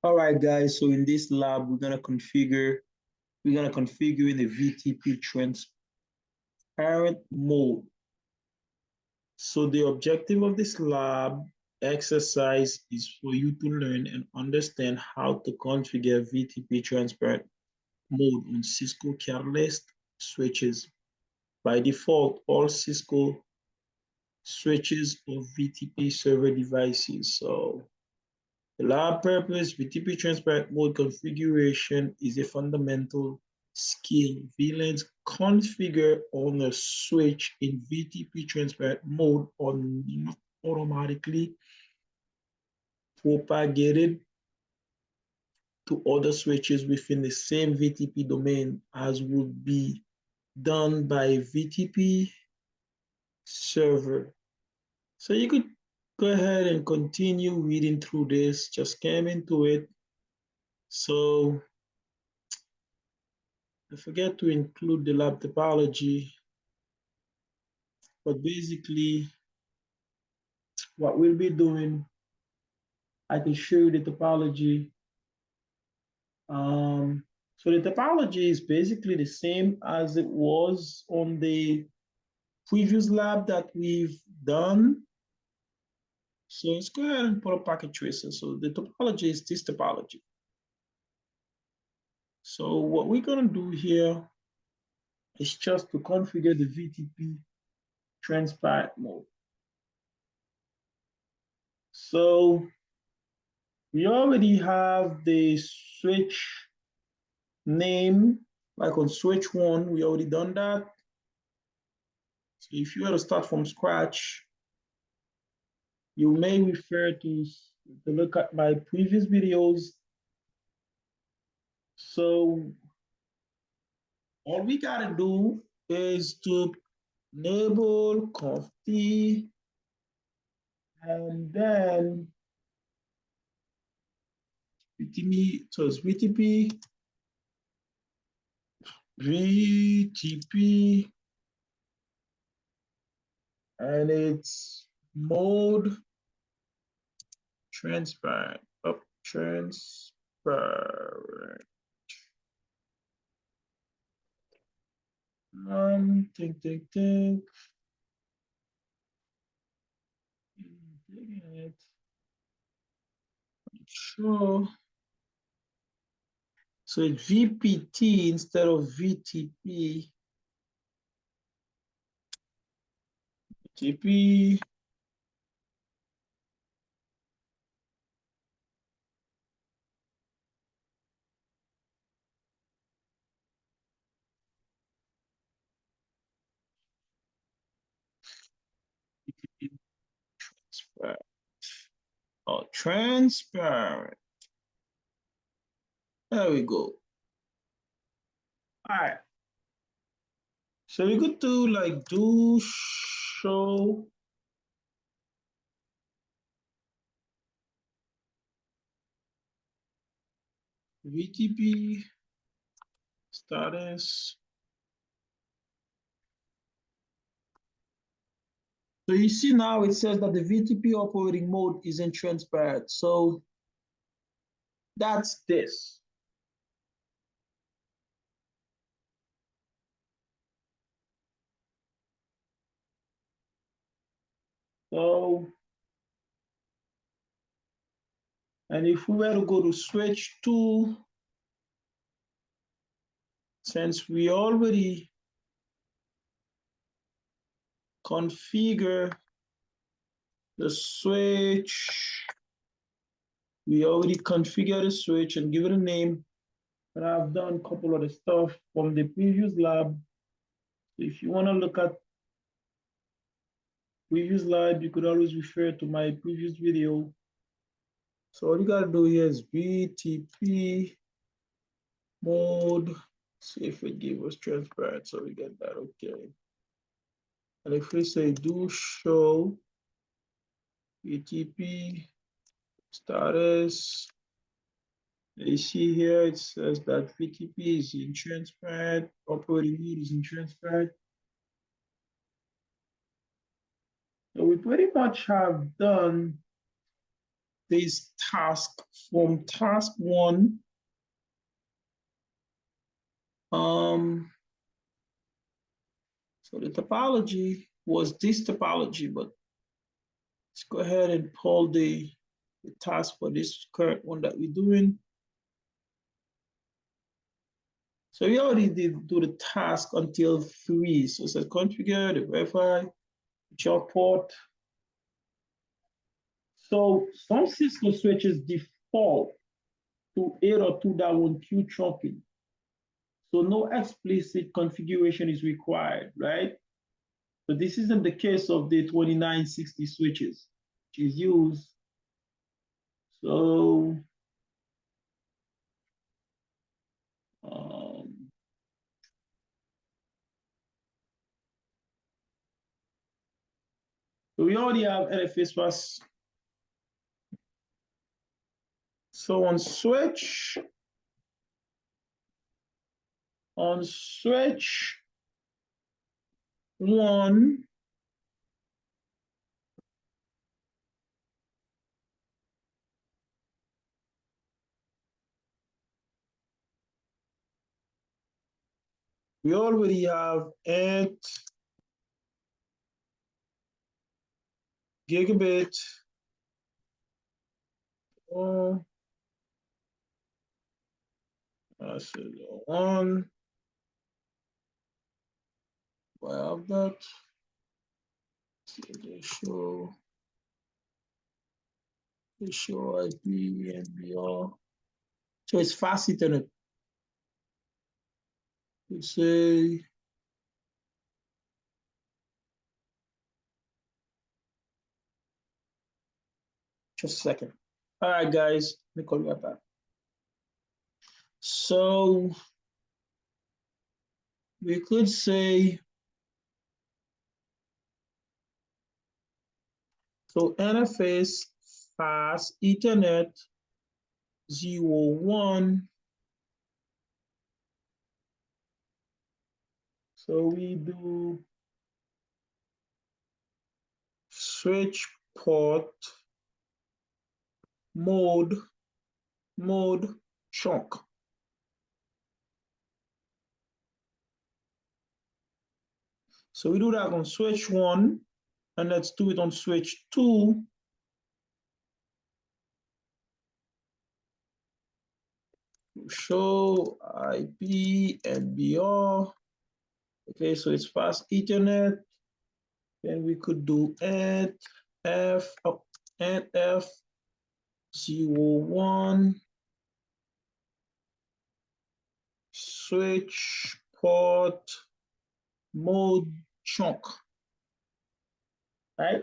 All right, guys. So in this lab, we're gonna configure in the VTP transparent mode. So the objective of this lab exercise is for you to learn and understand how to configure VTP transparent mode on Cisco Catalyst switches. By default, all Cisco switches or VTP server devices. So the lab purpose VTP transparent mode configuration is a fundamental skill. VLANs configure on a switch in VTP transparent mode are not automatically propagated to other switches within the same VTP domain as would be done by a VTP server. So you could go ahead and continue reading through this, just came into it. So I forget to include the lab topology, but basically what we'll be doing, I can show you the topology. So the topology is basically the same as it was on the previous lab that we've done. So let's go ahead and put a packet tracer. So the topology is this topology. So what we're gonna do here is just to configure the VTP transparent mode. So we already have the switch name, like on switch one, we already done that. So if you were to start from scratch, you may refer to look at my previous videos. So all we gotta do is to enable conf t, and then VTP, so it's VTP, and it's mode transparent, transparent. Think. Sure. So it's VPT instead of VTP. VTP. Transparent. Oh, transparent. There we go. All right. So we could do like do show VTP status. So you see now it says that the VTP operating mode isn't transparent. So that's this. So, and if we were to go to switch to, since we already configure the switch, we already configure the switch and give it a name. And I've done a couple of the stuff from the previous lab. So if you want to look at previous lab, you could always refer to my previous video. So all you gotta do here is VTP mode. See if it gives us transparent. So we get that, okay. And if we say do show VTP status, you see here it says that VTP is in transparent, operating mode is in transparent. So we pretty much have done this task from task one. So the topology was this topology, but let's go ahead and pull the task for this current one that we're doing. So we already did do the task until 3. So it says configure, the verify, job port. So some Cisco switches default to 802.1q trunking. So no explicit configuration is required, right? But this isn't the case of the 2960 switches, which is used. So we already have NFS pass. So on switch 1, we already have 8 gigabit. Oh, that's 1. I have that. So they show IP and BR. So it's fast internet. Let's say just a second. All right, guys, let me call you right back. So we could say, so interface fast Ethernet 0.1. So we do switch port mode chunk. So we do that on switch 1, and let's do it on switch 2. Show IP and BR. Okay, so it's fast Ethernet. Then we could do add F 0.1 switch port mode chunk. Right?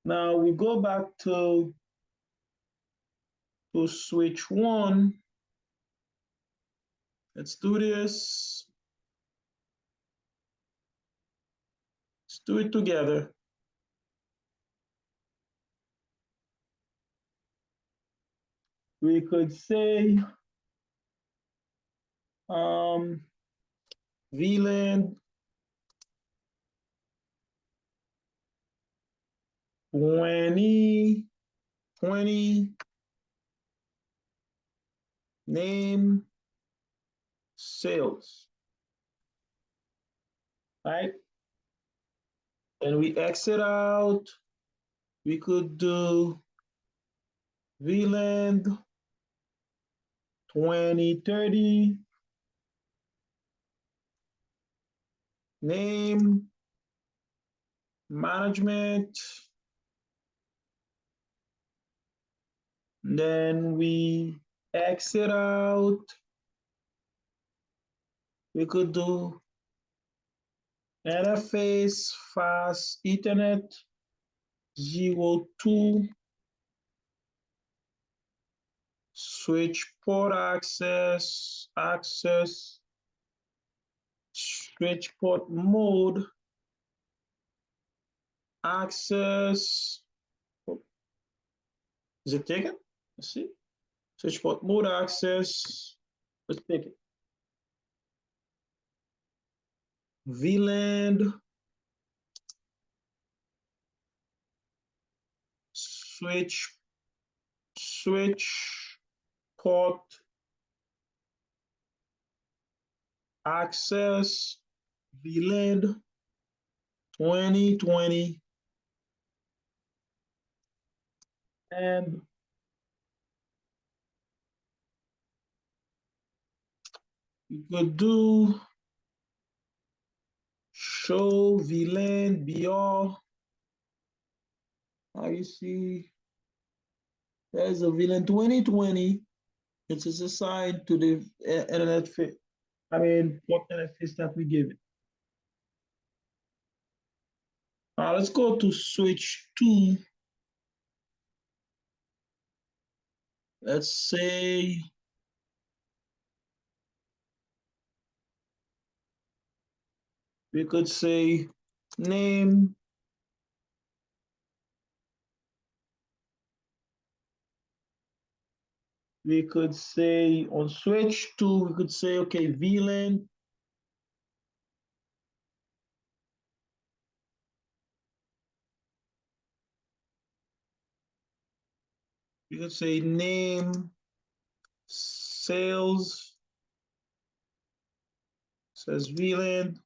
Now we go back to switch 1. Let's do this. Let's do it together. We could say VLAN 2020 name sales, right? And we exit out. We could do VLAN 2030 name management. Then we exit out. We could do interface fast Ethernet 0.2 switch port access switch port mode access. Is it taken? Let's see. Switch port mode access. Let's pick it. VLAN switch port access VLAN 2020 and you could do show VLAN BR. Now you see there's a VLAN 2020. It is assigned to the internet fit. What interface that we give it. Now let's go to switch 2. Let's say we could say name. We could say on switch 2, we could say, okay, VLAN. We could say name, sales, says VLAN.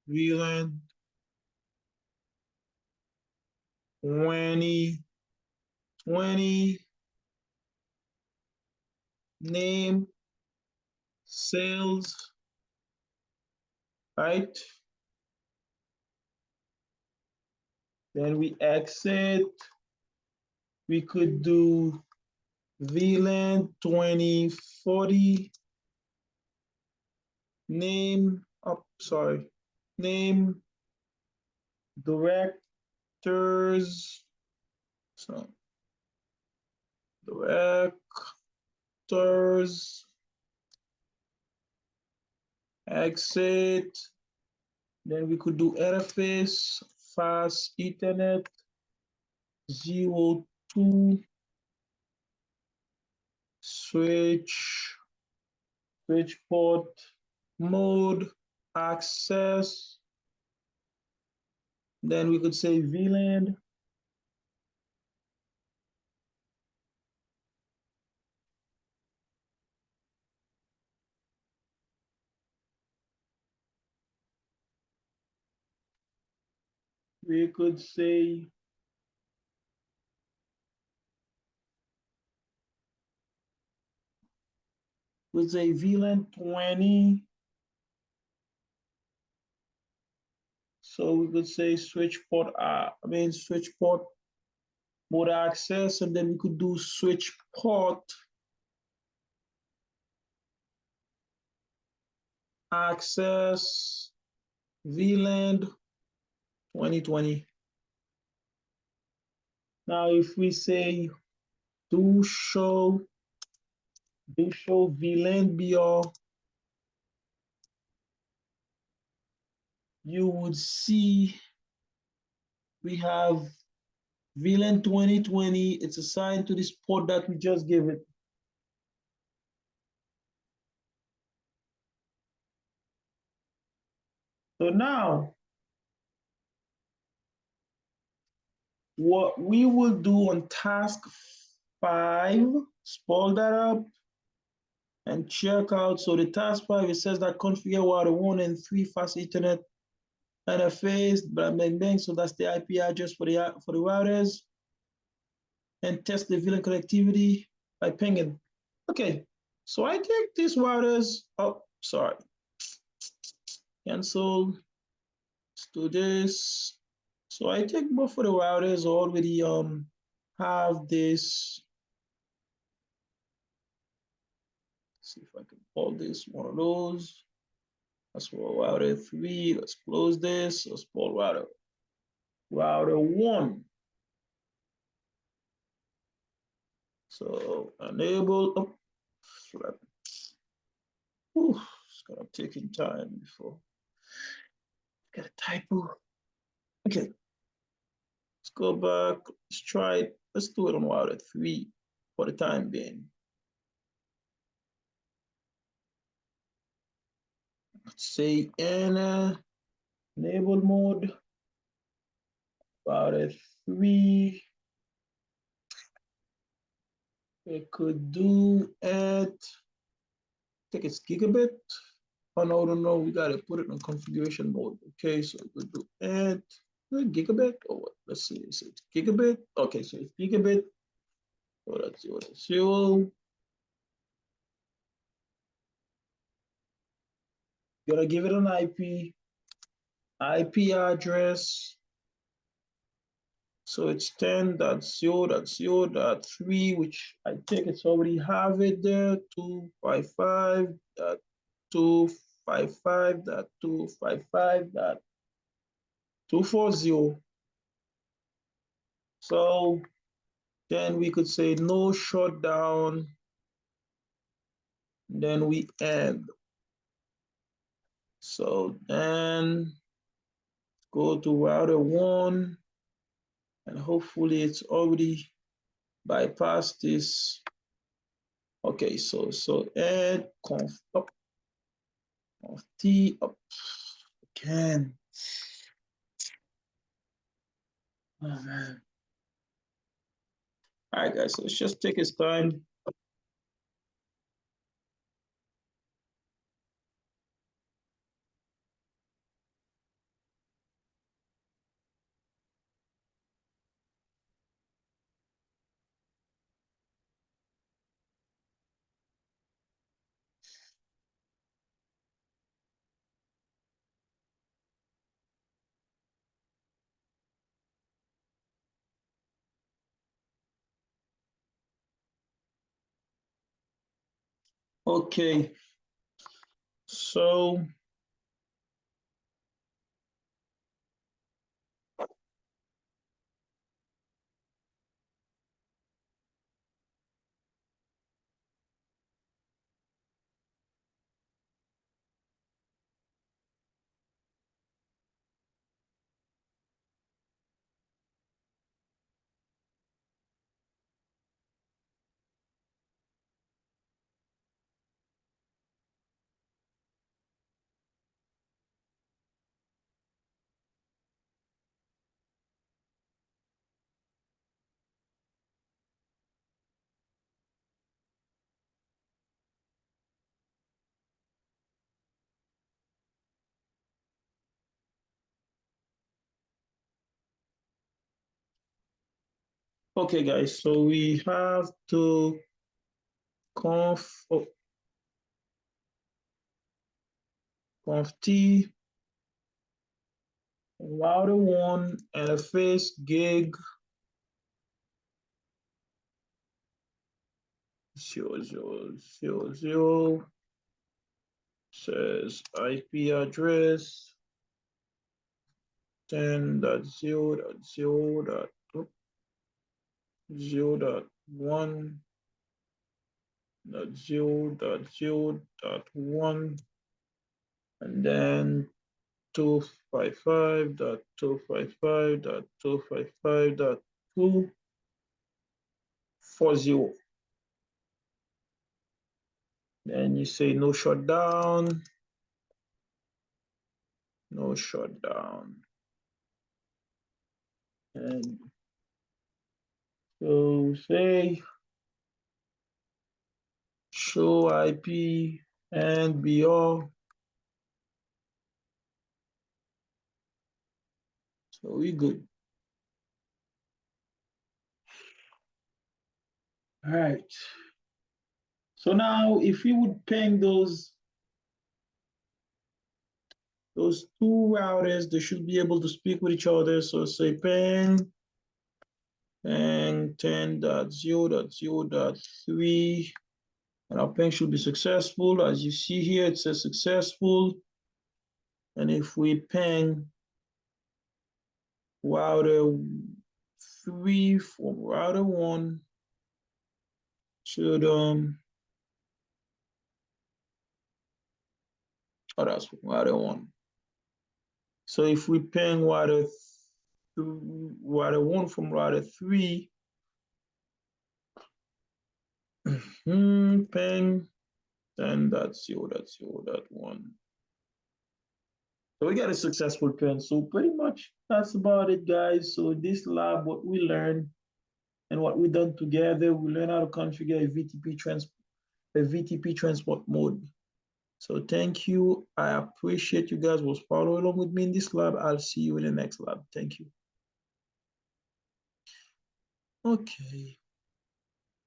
VLAN 2020 name sales, right? Then we exit. We could do VLAN 2040 name, name directors. So directors, exit. Then we could do interface, fast Ethernet, 02, switch port, mode, access. Then we could say VLAN. We could say VLAN 20. So we could say switch port mode access, and then we could do switch port access VLAN 2020. Now if we say do show VLAN BR, you would see we have VLAN 2020. It's assigned to this port that we just gave it. So now, what we will do on task 5, scroll that up and check out. So the task 5, it says that configure router 1 and 3 fast Ethernet interface, bang, bang, bang. So that's the IP address for the routers. And test the VLAN connectivity by pinging. Okay, so I take these routers, cancel, let's do this. So I take both of the routers already have this. Let's see if I can call this one of those. That's for router 3. Let's close this. Let's call router 1. So enable. It's gonna take time before. Got a typo. Okay. Let's go back. Let's try it. Let's do it on router 3 for the time being. Let's say name enable mode, router 3. It could do at, I think it's gigabit. Oh no, we gotta put it in configuration mode. Okay, so we do add gigabit or what? Let's see, is it gigabit? Okay, so it's gigabit. So let's see what it's zero. Gotta give it an IP address. So it's 10.0.0.3, which I think it's already have it there, 255.255.255.240. So then we could say no shutdown, then we end. So then go to router 1, and hopefully it's already bypassed this. Okay, so add conf up, conf t up again. Oh man. All right, guys, so let's just take its time. Okay, so okay, guys, so we have to conf t router 1 interface gig 0000 says IP address 10.0.0.1.0.0.1, and then 255.255.255.240. Then you say no shutdown, no shutdown. And so say show IP and BR. So we good. All right. So now if we would ping those two routers, they should be able to speak with each other. So say ping 10.0.0.3, and our ping should be successful. As you see here, it says successful. And if we ping router 3 from router 1, should oh, that's from router 1. So if we ping router 1 from router 3, ping 10.0.0.1. So we got a successful turn. So pretty much that's about it, guys. So this lab, what we learned and what we done together, we learned how to configure a VTP transport mode. So thank you. I appreciate you guys was following along with me in this lab. I'll see you in the next lab. Thank you. Okay.